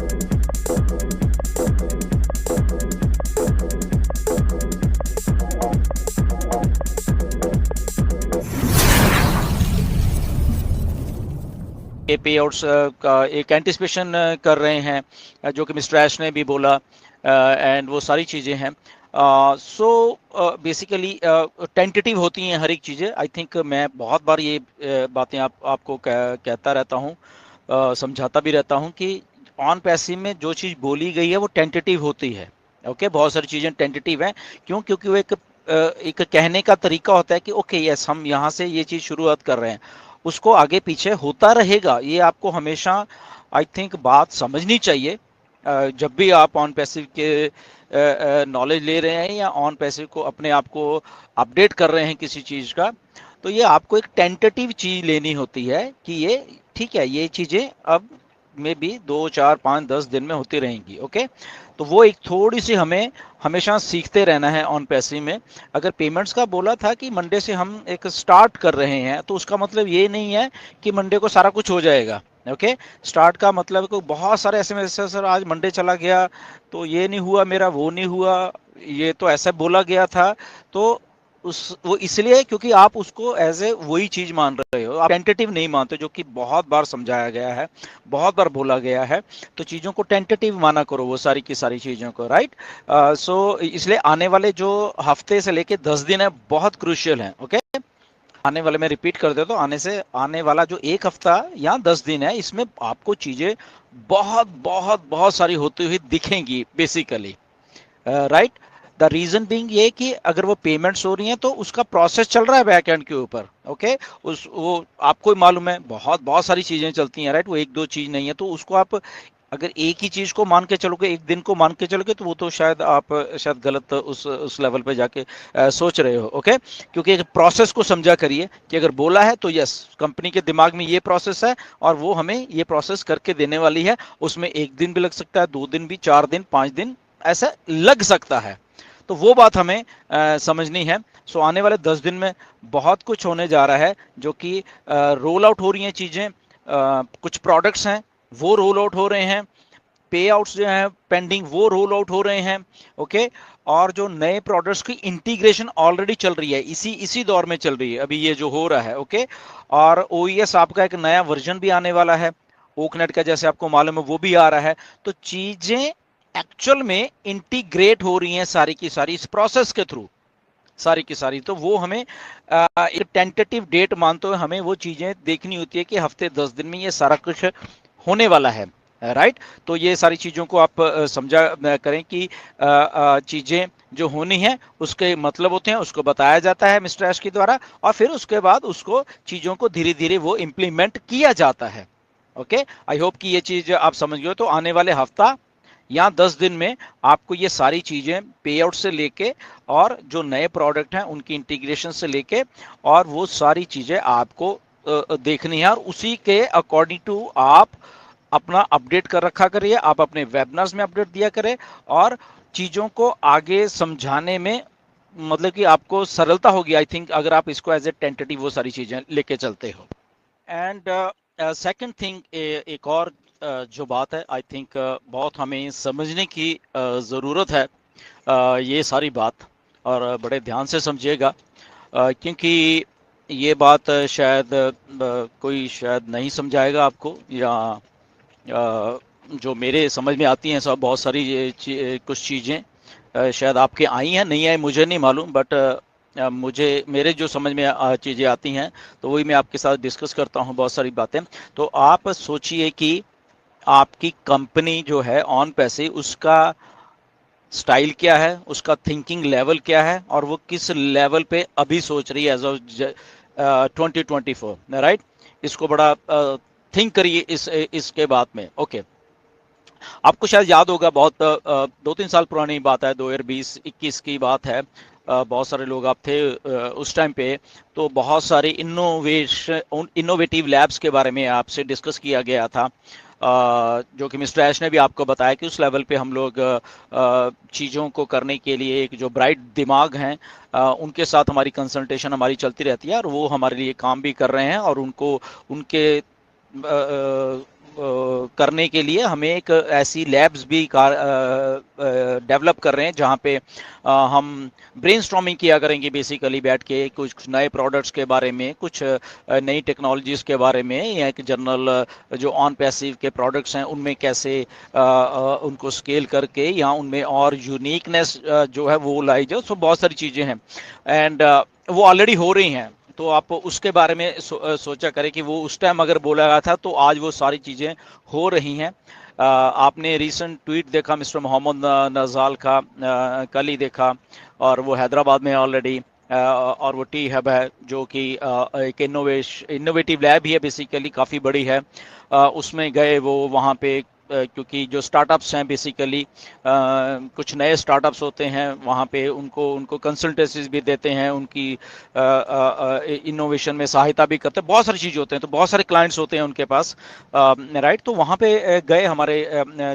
ये पे आउट्स का एक एंटिसिपेशन कर रहे हैं, जो कि मिस्टर ऐश ने भी बोला, एंड वो सारी चीज़ें हैं। सो बेसिकली टेंटेटिव होती हैं हर एक चीज़ें। आई थिंक मैं बहुत बार ये बातें आपको कहता रहता हूँ, समझाता भी रहता हूँ कि ऑन पैसिव में जो चीज़ बोली गई है वो टेंटेटिव होती है। ओके, बहुत सारी चीज़ें टेंटेटिव हैं। क्यों? क्योंकि वो एक कहने का तरीका होता है कि ओके यस, हम यहाँ से ये चीज़ शुरुआत कर रहे हैं, उसको आगे पीछे होता रहेगा। ये आपको हमेशा आई थिंक बात समझनी चाहिए। जब भी आप ऑन पैसिव के नॉलेज ले रहे हैं या ऑन पैसिव को अपने आप को अपडेट कर रहे हैं किसी चीज़ का, तो ये आपको एक टेंटेटिव चीज़ लेनी होती है कि ये ठीक है, ये चीज़ें अब में भी 2 4 5 10 दिन में होती रहेंगी। ओके, तो वो एक थोड़ी सी हमें हमेशा सीखते रहना है ऑन पैसिव में। अगर पेमेंट्स का बोला था कि मंडे से हम एक स्टार्ट कर रहे हैं, तो उसका मतलब ये नहीं है कि मंडे को सारा कुछ हो जाएगा। ओके, स्टार्ट का मतलब को बहुत सारे एसएमएस, सर आज मंडे चला गया तो ये नहीं हुआ मेरा, वो नहीं हुआ, ये तो ऐसा बोला गया था। तो उस वो इसलिए क्योंकि आप उसको एज ए वही चीज मान रहे हो, आप टेंटेटिव नहीं मानते, जो कि बहुत बार समझाया गया है, बहुत बार बोला गया है। तो चीजों को टेंटेटिव माना करो, वो सारी की सारी चीजों को, राइट। सो इसलिए आने वाले जो हफ्ते से लेके 10 दिन है बहुत क्रूशियल है। ओके, आने वाले, मैं रिपीट कर देता हूँ, आने वाला जो एक हफ्ता या 10 दिन है, इसमें आपको चीजें बहुत बहुत बहुत सारी होती हुई दिखेंगी basically, right. The reason being ये कि अगर वो पेमेंट्स हो रही हैं तो उसका प्रोसेस चल रहा है बैक एंड के ऊपर। ओके, उस वो आपको मालूम है बहुत बहुत सारी चीजें चलती हैं, राइट। वो एक दो चीज नहीं है, तो उसको आप अगर एक ही चीज को मान के चलोगे, एक दिन को मान के चलोगे, तो वो तो शायद आप शायद गलत उस लेवल पे जाके सोच रहे हो। ओके, क्योंकि एक प्रोसेस को समझा करिए कि अगर बोला है तो यस, कंपनी के दिमाग में ये प्रोसेस है और वो हमें ये प्रोसेस करके देने वाली है। उसमें एक दिन भी लग सकता है, 2 दिन भी, 4 दिन, 5 दिन ऐसा लग सकता है। तो वो बात हमें समझनी है। सो आने वाले 10 दिन में बहुत कुछ होने जा रहा है, जो कि रोल आउट हो रही हैं चीज़ें। कुछ प्रोडक्ट्स हैं वो रोल आउट हो रहे हैं, पे आउट्स जो हैं पेंडिंग वो रोल आउट हो रहे हैं। ओके, और जो नए प्रोडक्ट्स की इंटीग्रेशन ऑलरेडी चल रही है, इसी इसी दौर में चल रही है अभी ये जो हो रहा है। ओके, और ओईएस आपका एक नया वर्जन भी आने वाला है, ओकनेट का, जैसे आपको मालूम है, वो भी आ रहा है। तो चीजें एक्चुअल में इंटीग्रेट हो रही हैं सारी की सारी इस प्रोसेस के थ्रू, सारी की सारी। तो वो हमें एक टेंटेटिव डेट मानते हुए हमें वो चीजें देखनी होती है कि हफ्ते 10 दिन में ये सारा कुछ होने वाला है, राइट। तो ये सारी चीजों को आप समझा करें कि चीजें जो होनी है उसके मतलब होते हैं, उसको बताया जाता है मिस्टर ऐश के द्वारा, और फिर उसके बाद उसको चीजों को धीरे धीरे वो इम्प्लीमेंट किया जाता है। ओके, आई होप कि ये चीज आप समझ गए। तो आने वाले हफ्ता या 10 दिन में आपको ये सारी चीजें पे आउट से लेके और जो नए प्रोडक्ट हैं उनकी इंटीग्रेशन से लेके और वो सारी चीजें आपको देखनी है, और उसी के अकॉर्डिंग टू आप अपना अपडेट कर रखा करिए, आप अपने वेबिनार्स में अपडेट दिया करें, और चीजों को आगे समझाने में मतलब कि आपको सरलता होगी आई थिंक, अगर आप इसको एज ए टेंटेटिव वो सारी चीजें लेके चलते हो। एंड सेकंड थिंग, एक और जो बात है आई थिंक बहुत हमें समझने की ज़रूरत है, ये सारी बात, और बड़े ध्यान से समझिएगा, क्योंकि ये बात शायद कोई शायद नहीं समझाएगा आपको, या जो मेरे समझ में आती हैं सब बहुत सारी कुछ चीज़ें शायद आपके आई हैं, नहीं आई मुझे नहीं मालूम, बट मुझे मेरे जो समझ में चीज़ें आती हैं तो वही मैं आपके साथ डिस्कस करता हूँ बहुत सारी बातें। तो आप सोचिए कि आपकी कंपनी जो है ऑन पैसे, उसका स्टाइल क्या है, उसका थिंकिंग लेवल क्या है, और वो किस लेवल पे अभी सोच रही है एज ऑफ 2024, राइट। इसको बड़ा थिंक करिए इसके बाद में। ओके, आपको शायद याद होगा, बहुत 2 3 साल पुरानी बात है, 2020-21 की बात है। बहुत सारे लोग आप थे उस टाइम पे, तो बहुत सारे इनोवेटिव लैब्स के बारे में आपसे डिस्कस किया गया था, जो कि मिस्टर ऐश ने भी आपको बताया कि उस लेवल पे हम लोग चीज़ों को करने के लिए एक जो ब्राइट दिमाग हैं उनके साथ हमारी कंसल्टेशन हमारी चलती रहती है, और वो हमारे लिए काम भी कर रहे हैं, और उनको उनके करने के लिए हमें एक ऐसी लैब्स भी डेवलप कर रहे हैं जहाँ पे हम ब्रेनस्टॉर्मिंग किया करेंगे, बेसिकली बैठ के कुछ नए प्रोडक्ट्स के बारे में, कुछ नई टेक्नोलॉजीज के बारे में, या एक जनरल जो ऑन पैसिव के प्रोडक्ट्स हैं उनमें कैसे उनको स्केल करके या उनमें और यूनिकनेस जो है वो लाई जाए। सो बहुत सारी चीज़ें हैं एंड वो ऑलरेडी हो रही हैं। तो आप उसके बारे में सोचा करें कि वो उस टाइम अगर बोला गया था तो आज वो सारी चीज़ें हो रही हैं। आपने रीसेंट ट्वीट देखा मिस्टर मोहम्मद नज़ाल का, कल ही देखा, और वो हैदराबाद में ऑलरेडी, और वो टी हब है जो कि एक इनोवेटिव लैब ही है, बेसिकली काफ़ी बड़ी है। उसमें गए वो वहाँ पे, क्योंकि जो स्टार्टअप्स हैं बेसिकली कुछ नए स्टार्टअप्स होते हैं वहाँ पे उनको उनको कंसल्टेंसीज भी देते हैं, उनकी इनोवेशन में सहायता भी करते हैं, बहुत सारी चीज़ें होते हैं, तो बहुत सारे क्लाइंट्स होते हैं उनके पास, राइट। तो वहाँ पे गए हमारे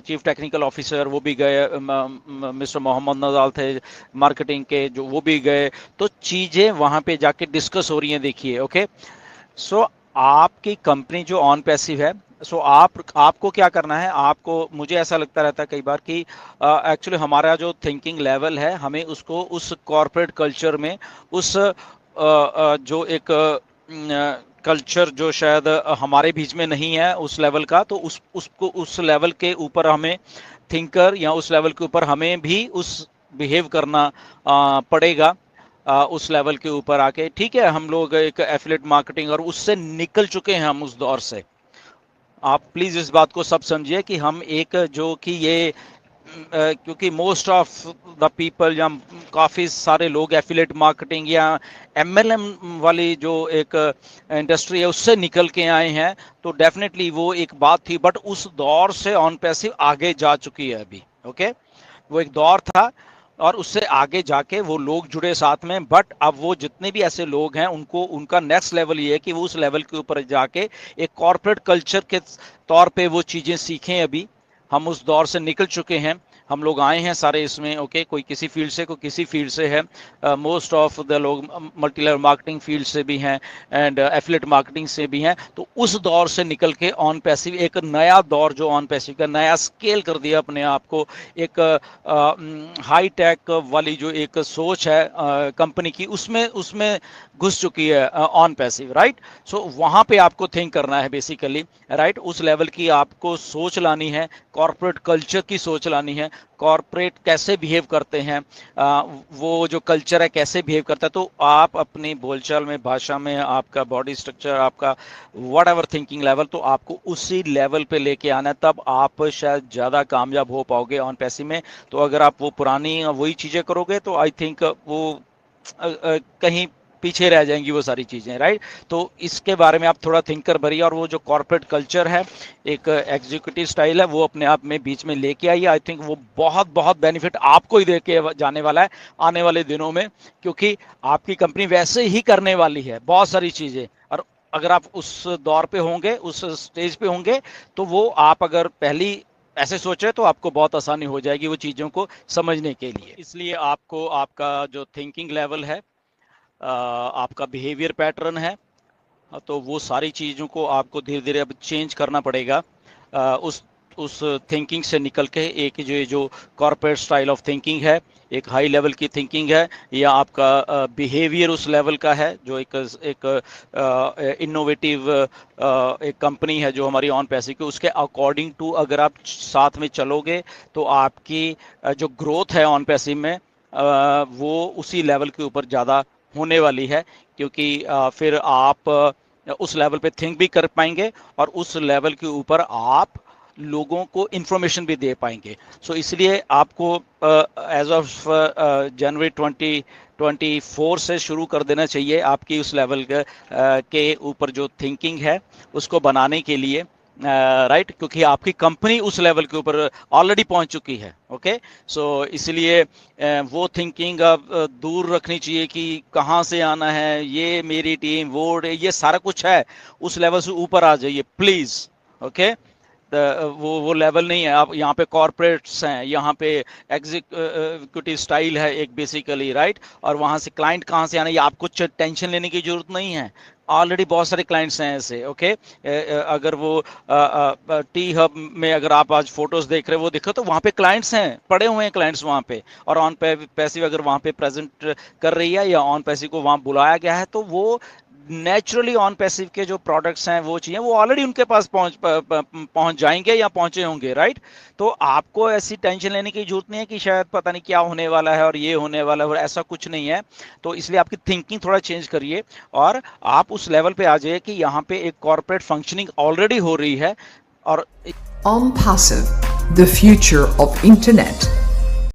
चीफ टेक्निकल ऑफिसर, वो भी गए, मिस्टर मोहम्मद नज़ाल थे मार्केटिंग के जो, वो भी गए। तो चीज़ें वहाँ पे जाके डिस्कस हो रही हैं, देखिए। ओके, सो आपकी कंपनी जो ऑन पैसिव है, सो आपको क्या करना है, आपको, मुझे ऐसा लगता रहता है कई बार कि एक्चुअली हमारा जो थिंकिंग लेवल है, हमें उसको उस कॉरपोरेट कल्चर में, उस जो एक कल्चर जो शायद हमारे बीच में नहीं है उस लेवल का, तो उसको उस लेवल के ऊपर हमें थिंकर, या उस लेवल के ऊपर हमें भी उस बिहेव करना पड़ेगा। उस लेवल के ऊपर आके, ठीक है, हम लोग एक एफिलिएट मार्केटिंग और उससे निकल चुके हैं हम उस दौर से। आप प्लीज इस बात को सब समझिए कि हम एक जो कि ये क्योंकि मोस्ट ऑफ द पीपल या काफ़ी सारे लोग एफिलेट मार्केटिंग या एमएलएम वाली जो एक इंडस्ट्री है उससे निकल के आए हैं, तो डेफिनेटली वो एक बात थी, बट उस दौर से ऑन पैसिव आगे जा चुकी है अभी। ओके, वो एक दौर था और उससे आगे जाके वो लोग जुड़े साथ में, बट अब वो जितने भी ऐसे लोग हैं उनको, उनका नेक्स्ट लेवल ये है कि वो उस लेवल के ऊपर जाके एक कॉर्पोरेट कल्चर के तौर पे वो चीज़ें सीखें। अभी हम उस दौर से निकल चुके हैं, हम लोग आए हैं सारे इसमें। ओके, कोई किसी फील्ड से, कोई किसी फील्ड से है, मोस्ट ऑफ द लोग मल्टी लेवल मार्केटिंग फील्ड से भी हैं एंड एफिलिएट मार्केटिंग से भी हैं। तो उस दौर से निकल के ऑन पैसिव एक नया दौर, जो ऑन पैसिव का नया स्केल कर दिया अपने आप को, एक हाई टेक वाली जो एक सोच है कंपनी की, उसमें उसमें घुस चुकी है ऑन पैसिव, राइट। सो वहाँ पे आपको थिंक करना है बेसिकली, राइट। उस लेवल की आपको सोच लानी है, कॉर्पोरेट कल्चर की सोच लानी है, कॉर्पोरेट कैसे बिहेव करते हैं, वो जो कल्चर है कैसे बिहेव करता है। तो आप अपनी बोलचाल में, भाषा में, आपका बॉडी स्ट्रक्चर, आपका वट एवर थिंकिंग लेवल, तो आपको उसी लेवल पे लेके आना है, तब आप शायद ज़्यादा कामयाब हो पाओगे ऑन पैसिव में। तो अगर आप वो पुरानी वही चीज़ें करोगे तो आई थिंक वो कहीं पीछे रह जाएंगी वो सारी चीज़ें, राइट। तो इसके बारे में आप थोड़ा थिंकर भरिए, और वो जो कॉर्पोरेट कल्चर है, एक एग्जीक्यूटिव स्टाइल है, वो अपने आप में बीच में लेके आइए। आई थिंक वो बहुत बहुत बेनिफिट आपको ही दे के जाने वाला है आने वाले दिनों में, क्योंकि आपकी कंपनी वैसे ही करने वाली है बहुत सारी चीज़ें। और अगर आप उस दौर पे होंगे, उस स्टेज पे होंगे, तो वो आप अगर पहली ऐसे सोचे तो आपको बहुत आसानी हो जाएगी वो चीज़ों को समझने के लिए। इसलिए आपको आपका जो थिंकिंग लेवल है, आपका बिहेवियर पैटर्न है, तो वो सारी चीज़ों को आपको धीरे धीरे अब चेंज करना पड़ेगा। उस थिंकिंग से निकल के एक जो कॉर्पोरेट स्टाइल ऑफ थिंकिंग है, एक हाई लेवल की थिंकिंग है, या आपका बिहेवियर उस लेवल का है जो एक इनोवेटिव एक कंपनी है जो हमारी ऑन पैसिव की, उसके अकॉर्डिंग टू अगर आप साथ में चलोगे तो आपकी जो ग्रोथ है ऑन पैसिव में, वो उसी लेवल के ऊपर ज़्यादा होने वाली है, क्योंकि फिर आप उस लेवल पे थिंक भी कर पाएंगे और उस लेवल के ऊपर आप लोगों को इंफॉर्मेशन भी दे पाएंगे। सो इसलिए आपको एज ऑफ जनवरी 2024 से शुरू कर देना चाहिए आपकी उस लेवल के ऊपर जो थिंकिंग है उसको बनाने के लिए, राइट, क्योंकि आपकी कंपनी उस लेवल के ऊपर ऑलरेडी पहुंच चुकी है। ओके, सो इसलिए वो थिंकिंग अब दूर रखनी चाहिए कि कहाँ से आना है, ये मेरी टीम, वो ये सारा कुछ है, उस लेवल से ऊपर आ जाइए प्लीज। ओके, वो लेवल नहीं है। आप यहाँ पे कॉर्पोरेट्स हैं, यहाँ पे एग्जीक्यूटिव स्टाइल है एक बेसिकली, राइट। और वहाँ से क्लाइंट कहाँ से आना, ये आपको टेंशन लेने की जरूरत नहीं है। ऑलरेडी बहुत सारे क्लाइंट्स हैं ऐसे, ओके। अगर वो टी हब में अगर आप आज फोटोज देख रहे हो, वो देखो तो वहाँ पे क्लाइंट्स हैं, पड़े हुए हैं क्लाइंट्स वहाँ पे, और ऑन पैसिव अगर वहाँ पे प्रेजेंट कर रही है या ऑन पैसिव को वहाँ बुलाया गया है, तो वो नेचुरली ऑन पैसिव के जो प्रोडक्ट्स हैं वो चाहिए, वो ऑलरेडी उनके पास पहुंच जाएंगे या पहुंचे होंगे, राइट। तो आपको ऐसी टेंशन लेने की जरूरत नहीं है कि शायद पता नहीं क्या होने वाला है और ये होने वाला है, और ऐसा कुछ नहीं है। तो इसलिए आपकी थिंकिंग थोड़ा चेंज करिए और आप उस लेवल पे आ जाइए कि यहाँ पे एक कॉर्पोरेट फंक्शनिंग ऑलरेडी हो रही है। और OnPassive, the future of internet.